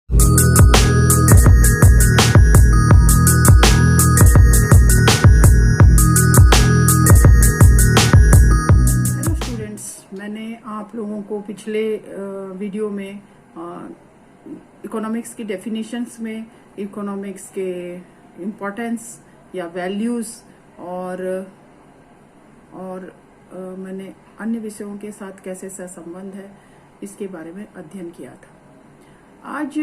मैंने आप लोगों को पिछले वीडियो में इकोनॉमिक्स की डेफिनेशंस में इकोनॉमिक्स के इम्पोर्टेंस या वैल्यूज़ और मैंने अन्य विषयों के साथ कैसे सहसंबंध है इसके बारे में अध्ययन किया था। आज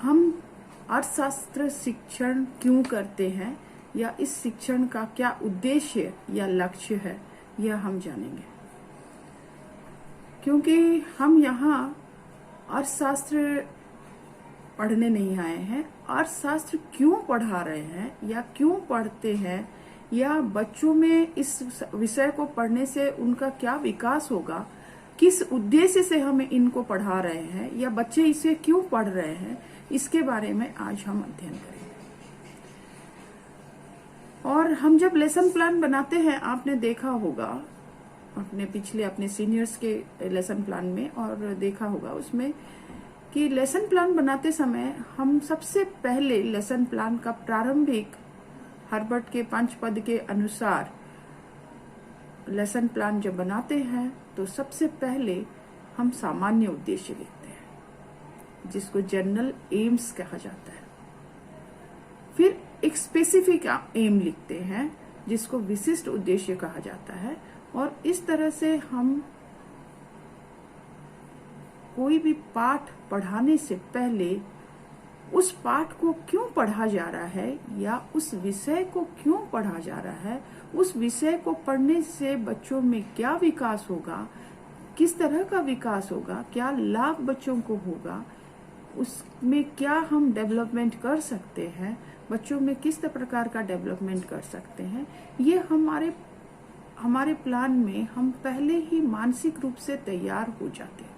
हम अर्थशास्त्र शिक्षण क्यों करते हैं या इस शिक्षण का क्या उद्देश्य या लक्ष्य है यह हम जानेंगे, क्योंकि हम यहाँ अर्थशास्त्र पढ़ने नहीं आए हैं। अर्थशास्त्र क्यों पढ़ा रहे हैं या क्यों पढ़ते हैं या बच्चों में इस विषय को पढ़ने से उनका क्या विकास होगा, किस उद्देश्य से हम इनको पढ़ा रहे हैं या बच्चे इसे क्यों पढ़ रहे हैं, इसके बारे में आज हम अध्ययन करेंगे। और हम जब लेसन प्लान बनाते हैं, आपने देखा होगा अपने सीनियर्स के लेसन प्लान में, और देखा होगा उसमें कि लेसन प्लान बनाते समय हम सबसे पहले लेसन प्लान का प्रारंभिक हर्बर्ट के 5 पद के अनुसार लेसन प्लान जब बनाते हैं तो सबसे पहले हम सामान्य उद्देश्य लिखते हैं, जिसको जनरल एम्स कहा जाता है। फिर एक स्पेसिफिक एम लिखते हैं, जिसको विशिष्ट उद्देश्य कहा जाता है। और इस तरह से हम कोई भी पाठ पढ़ाने से पहले उस पाठ को क्यों पढ़ा जा रहा है या उस विषय को क्यों पढ़ा जा रहा है, उस विषय को पढ़ने से बच्चों में क्या विकास होगा, किस तरह का विकास होगा, क्या लाभ बच्चों को होगा, उसमें क्या हम डेवलपमेंट कर सकते हैं, बच्चों में किस प्रकार का डेवलपमेंट कर सकते हैं, ये हमारे प्लान में हम पहले ही मानसिक रूप से तैयार हो जाते हैं।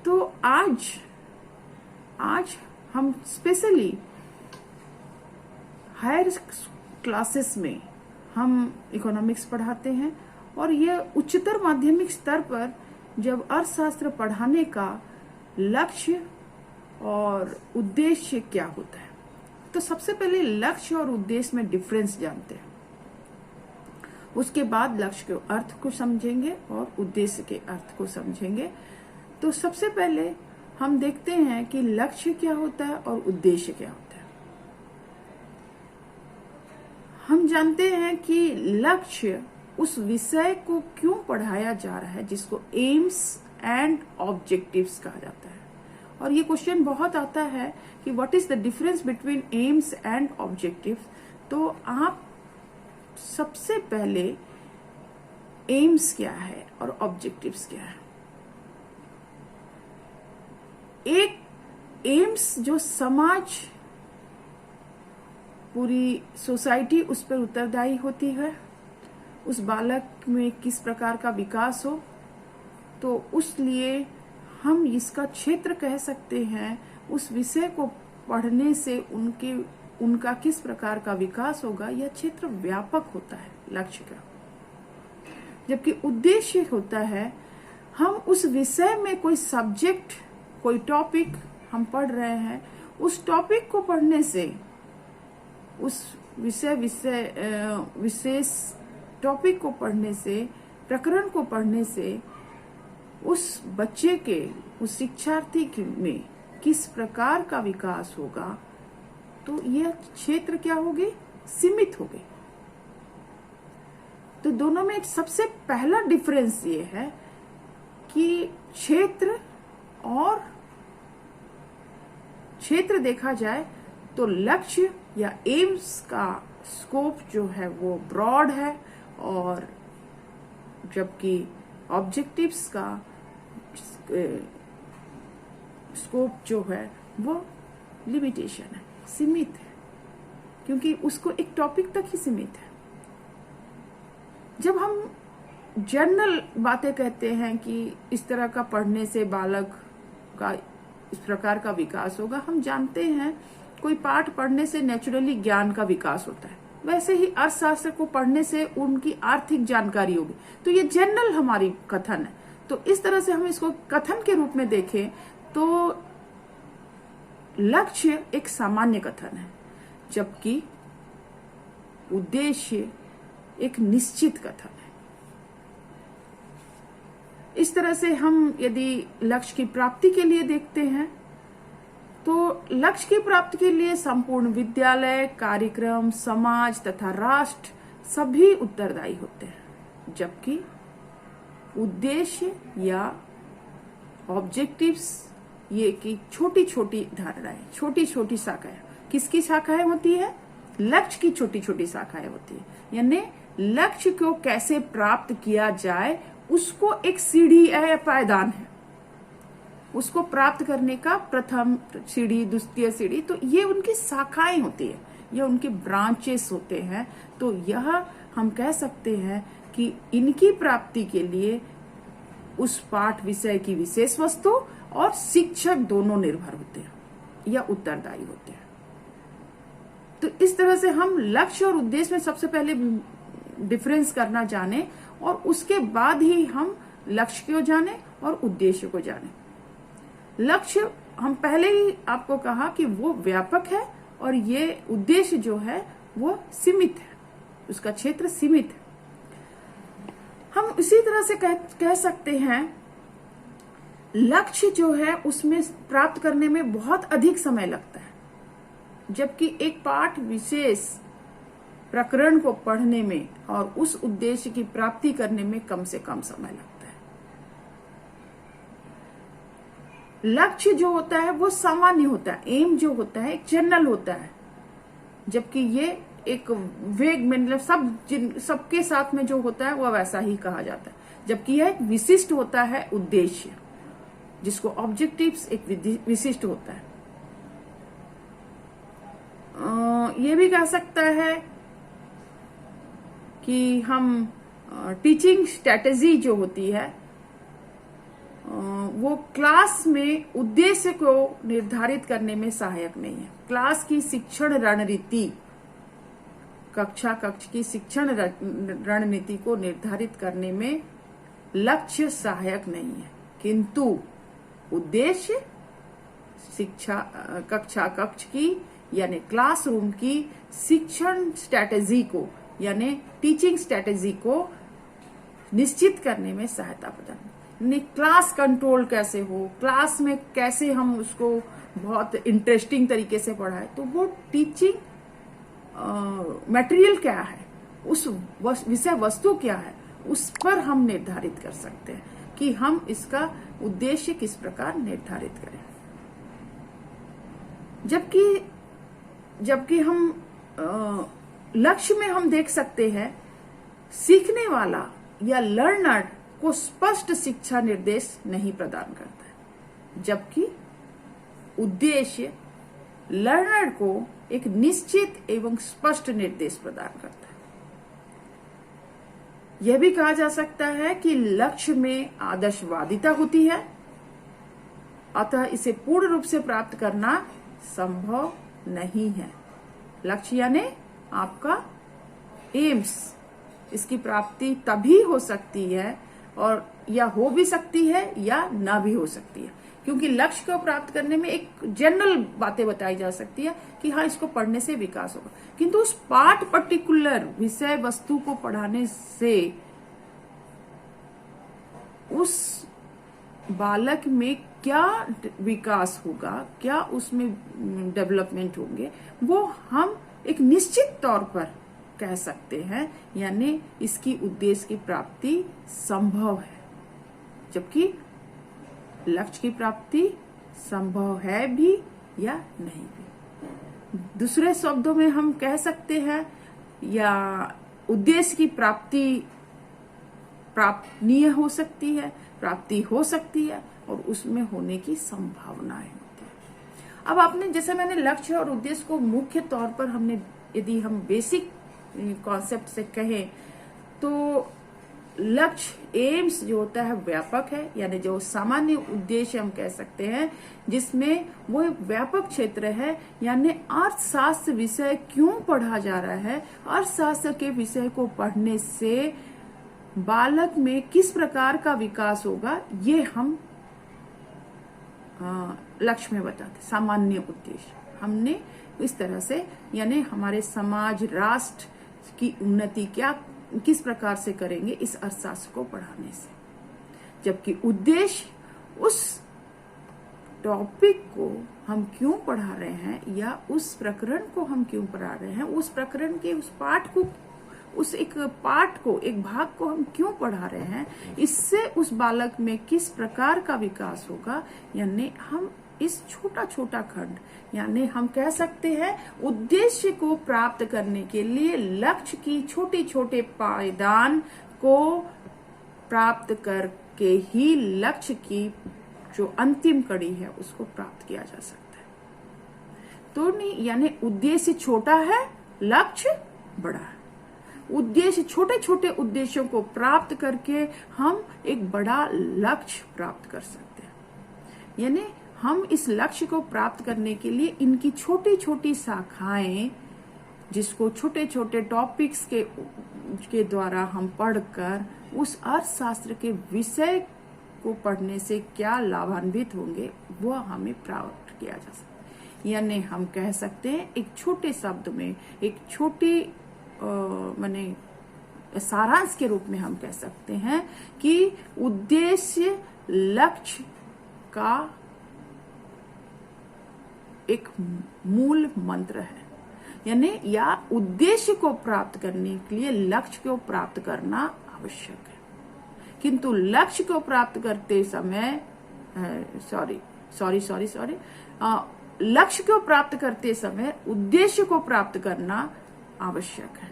तो आज हम स्पेशली हायर क्लासेस में हम इकोनॉमिक्स पढ़ाते हैं, और यह उच्चतर माध्यमिक स्तर पर जब अर्थशास्त्र पढ़ाने का लक्ष्य और उद्देश्य क्या होता है, तो सबसे पहले लक्ष्य और उद्देश्य में डिफरेंस जानते हैं। उसके बाद लक्ष्य के अर्थ को समझेंगे और उद्देश्य के अर्थ को समझेंगे। तो सबसे पहले हम देखते हैं कि लक्ष्य क्या होता है और उद्देश्य क्या होता है। हम जानते हैं कि लक्ष्य उस विषय को क्यों पढ़ाया जा रहा है, जिसको एम्स एंड ऑब्जेक्टिव्स कहा जाता है। और ये क्वेश्चन बहुत आता है कि what is the difference between AIIMS and objectives. तो आप सबसे पहले एम्स क्या है और ऑब्जेक्टिव्स क्या है। एक एम्स जो समाज, पूरी सोसाइटी उस पर उत्तरदायी होती है, उस बालक में किस प्रकार का विकास हो, तो उस लिए हम इसका क्षेत्र कह सकते हैं। उस विषय को पढ़ने से उनका किस प्रकार का विकास होगा, यह क्षेत्र व्यापक होता है लक्ष्य का। जबकि उद्देश्य होता है हम उस विषय में कोई सब्जेक्ट, कोई टॉपिक हम पढ़ रहे हैं, उस टॉपिक को पढ़ने से, उस विशेष टॉपिक को पढ़ने से, प्रकरण को पढ़ने से उस बच्चे के, उस शिक्षार्थी में किस प्रकार का विकास होगा, तो यह क्षेत्र क्या होगी, सीमित हो गई। तो दोनों में सबसे पहला डिफरेंस ये है कि क्षेत्र देखा जाए तो लक्ष्य या एम्स का स्कोप जो है वो ब्रॉड है, और जबकि ऑब्जेक्टिव्स का स्कोप जो है वो लिमिटेशन है, सीमित है, क्योंकि उसको एक टॉपिक तक ही सीमित है। जब हम जनरल बातें कहते हैं कि इस तरह का पढ़ने से बालक का इस प्रकार का विकास होगा, हम जानते हैं कोई पाठ पढ़ने से नेचुरली ज्ञान का विकास होता है, वैसे ही अर्थशास्त्र को पढ़ने से उनकी आर्थिक जानकारी होगी। तो ये जनरल हमारी कथन है। तो इस तरह से हम इसको कथन के रूप में देखें तो लक्ष्य एक सामान्य कथन है, जबकि उद्देश्य एक निश्चित कथन है। इस तरह से हम यदि लक्ष्य की प्राप्ति के लिए देखते हैं तो लक्ष्य की प्राप्ति के लिए संपूर्ण विद्यालय, कार्यक्रम, समाज तथा राष्ट्र सभी उत्तरदायी होते हैं, जबकि उद्देश्य या ऑब्जेक्टिव्स ये की छोटी छोटी धारणाएं, छोटी छोटी शाखाएं। किसकी शाखाएं होती है? लक्ष्य की छोटी छोटी शाखाएं होती है। यानी लक्ष्य को कैसे प्राप्त किया जाए उसको एक सीढ़ी है, पायदान है, उसको प्राप्त करने का प्रथम सीढ़ी, द्वितीय सीढ़ी, तो ये उनकी शाखाएं होती है, ये उनके ब्रांचेस होते हैं। तो यह हम कह सकते हैं कि इनकी प्राप्ति के लिए उस पाठ विषय की विशेष वस्तु और शिक्षक दोनों निर्भर होते हैं या उत्तरदायी होते हैं। तो इस तरह से हम लक्ष्य और उद्देश्य में सबसे पहले डिफरेंस करना जाने और उसके बाद ही हम लक्ष्य को जाने और उद्देश्य को जाने। लक्ष्य हम पहले ही आपको कहा कि वो व्यापक है और ये उद्देश्य जो है वो सीमित है, उसका क्षेत्र सीमित है। हम इसी तरह से कह सकते हैं लक्ष्य जो है उसमें प्राप्त करने में बहुत अधिक समय लगता है, जबकि एक पाठ विशेष प्रकरण को पढ़ने में और उस उद्देश्य की प्राप्ति करने में कम से कम समय लगता है। लक्ष्य जो होता है वो सामान्य होता है, एम जो होता है एक जनरल होता है, जबकि ये एक वेग, मतलब सबके साथ में जो होता है वह वैसा ही कहा जाता है, जबकि यह एक विशिष्ट होता है उद्देश्य, जिसको ऑब्जेक्टिव्स एक विशिष्ट होता है। ये भी कह सकता है कि हम टीचिंग स्ट्रेटेजी जो होती है वो क्लास में उद्देश्य को निर्धारित करने में सहायक नहीं है। क्लास की शिक्षण रणनीति, कक्ष की शिक्षण रणनीति को निर्धारित करने में लक्ष्य सहायक नहीं है, किंतु उद्देश्य कक्ष की यानी क्लासरूम की शिक्षण स्ट्रेटेजी को यानी टीचिंग स्ट्रेटेजी को निश्चित करने में सहायता प्रदान। क्लास कंट्रोल कैसे हो, क्लास में कैसे हम उसको बहुत इंटरेस्टिंग तरीके से पढ़ाए, तो वो टीचिंग मटेरियल क्या है, उस विषय वस्तु क्या है, उस पर हम निर्धारित कर सकते हैं कि हम इसका उद्देश्य किस प्रकार निर्धारित करें। जबकि हम लक्ष्य में हम देख सकते हैं सीखने वाला या लर्नर को स्पष्ट शिक्षा निर्देश नहीं प्रदान करता है, जबकि उद्देश्य लर्नर को एक निश्चित एवं स्पष्ट निर्देश प्रदान करता है। यह भी कहा जा सकता है कि लक्ष्य में आदर्शवादिता होती है, अतः इसे पूर्ण रूप से प्राप्त करना संभव नहीं है। लक्ष्य यानी आपका एम्स, इसकी प्राप्ति तभी हो सकती है और या हो भी सकती है या ना भी हो सकती है, क्योंकि लक्ष्य को प्राप्त करने में एक जनरल बातें बताई जा सकती है कि हाँ इसको पढ़ने से विकास होगा, किंतु उस पार्ट पर्टिकुलर विषय वस्तु को पढ़ाने से उस बालक में क्या विकास होगा, क्या उसमें डेवलपमेंट होंगे, वो हम एक निश्चित तौर पर कह सकते हैं, यानी इसकी उद्देश्य की प्राप्ति संभव है, जबकि लक्ष्य की प्राप्ति संभव है भी या नहीं भी। दूसरे शब्दों में हम कह सकते हैं या उद्देश्य की प्राप्ति प्राप्तनीय हो सकती है, प्राप्ति हो सकती है और उसमें होने की संभावनाएं होती है। अब आपने, जैसे मैंने लक्ष्य और उद्देश्य को मुख्य तौर पर हमने, यदि हम बेसिक कॉन्सेप्ट से कहें तो लक्ष्य एम्स जो होता है व्यापक है, यानी जो सामान्य उद्देश्य हम कह सकते हैं जिसमें वो एक व्यापक क्षेत्र है, यानी अर्थशास्त्र विषय क्यों पढ़ा जा रहा है, अर्थशास्त्र के विषय को पढ़ने से बालक में किस प्रकार का विकास होगा, ये हम लक्ष्य में बताते, सामान्य उद्देश्य हमने इस तरह से, यानी हमारे समाज राष्ट्र की उन्नति क्या किस प्रकार से करेंगे इस अर्थशास्त्र को पढ़ाने से, जबकि उद्देश्य उस टॉपिक को हम क्यों पढ़ा रहे हैं या उस प्रकरण को हम क्यों पढ़ा रहे हैं, उस प्रकरण के उस पाठ को, उस एक पाठ को, एक भाग को हम क्यों पढ़ा रहे हैं, इससे उस बालक में किस प्रकार का विकास होगा, यानी हम इस छोटा छोटा खंड, यानी हम कह सकते हैं उद्देश्य को प्राप्त करने के लिए लक्ष्य की छोटे छोटे पायदान को प्राप्त करके ही लक्ष्य की जो अंतिम कड़ी है उसको प्राप्त किया जा सकता है। तो नहीं, यानी उद्देश्य छोटा है, लक्ष्य बड़ा है। उद्देश्य, छोटे छोटे उद्देश्यों को प्राप्त करके हम एक बड़ा लक्ष्य प्राप्त कर सकते हैं। यानी हम इस लक्ष्य को प्राप्त करने के लिए इनकी छोटी छोटी शाखाएं, जिसको छोटे छोटे टॉपिक्स के द्वारा हम पढ़कर उस अर्थशास्त्र के विषय को पढ़ने से क्या लाभान्वित होंगे वो हमें प्राप्त किया जा सकता है। यानी हम कह सकते हैं एक छोटे शब्द में, एक छोटी माने सारांश के रूप में हम कह सकते हैं कि उद्देश्य लक्ष्य का एक मूल मंत्र है, यानी या उद्देश्य को प्राप्त करने के लिए लक्ष्य को प्राप्त करना आवश्यक है, किंतु लक्ष्य को प्राप्त करते समय लक्ष्य को प्राप्त करते समय उद्देश्य को प्राप्त करना आवश्यक है।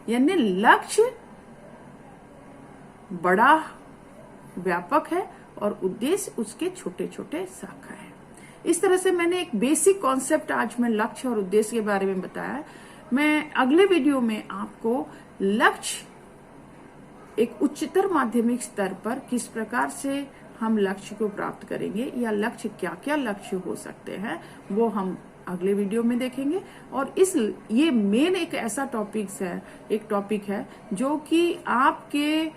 यानी लक्ष्य बड़ा व्यापक है और उद्देश्य उसके छोटे छोटे शाखा है। इस तरह से मैंने एक बेसिक कॉन्सेप्ट आज मैं लक्ष्य और उद्देश्य के बारे में बताया। मैं अगले वीडियो में आपको लक्ष्य एक उच्चतर माध्यमिक स्तर पर किस प्रकार से हम लक्ष्य को प्राप्त करेंगे या लक्ष्य क्या क्या लक्ष्य हो सकते हैं वो हम अगले वीडियो में देखेंगे। और ये मेन एक ऐसा टॉपिक है जो कि आपके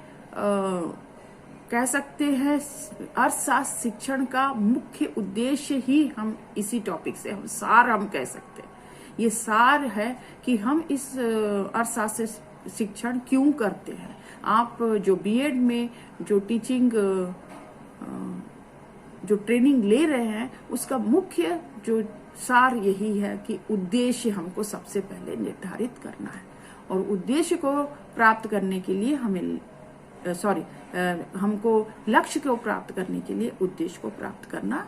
कह सकते हैं अर्थशास्त्र शिक्षण का मुख्य उद्देश्य ही हम इसी टॉपिक से हम कह सकते हैं। ये सार है कि हम इस अर्थशास्त्र शिक्षण क्यों करते हैं। आप जो बीएड में जो टीचिंग जो ट्रेनिंग ले रहे हैं उसका मुख्य जो सार यही है कि उद्देश्य हमको सबसे पहले निर्धारित करना है और उद्देश्य को प्राप्त करने के लिए हमको लक्ष्य को प्राप्त करने के लिए उद्देश्य को प्राप्त करना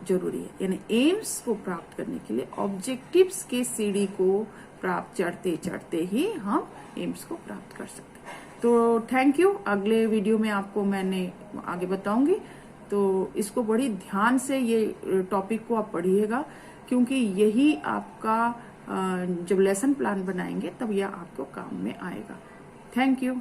जरूरी है। यानी एम्स को प्राप्त करने के लिए ऑब्जेक्टिव्स के सीढ़ी को प्राप्त चढ़ते चढ़ते ही हम एम्स को प्राप्त कर सकते हैं। तो थैंक यू। अगले वीडियो में आपको मैंने आगे बताऊंगी, तो इसको बड़ी ध्यान से ये टॉपिक को आप पढ़िएगा, क्योंकि यही आपका जब लेसन प्लान बनाएंगे तब यह आपको काम में आएगा। Thank you.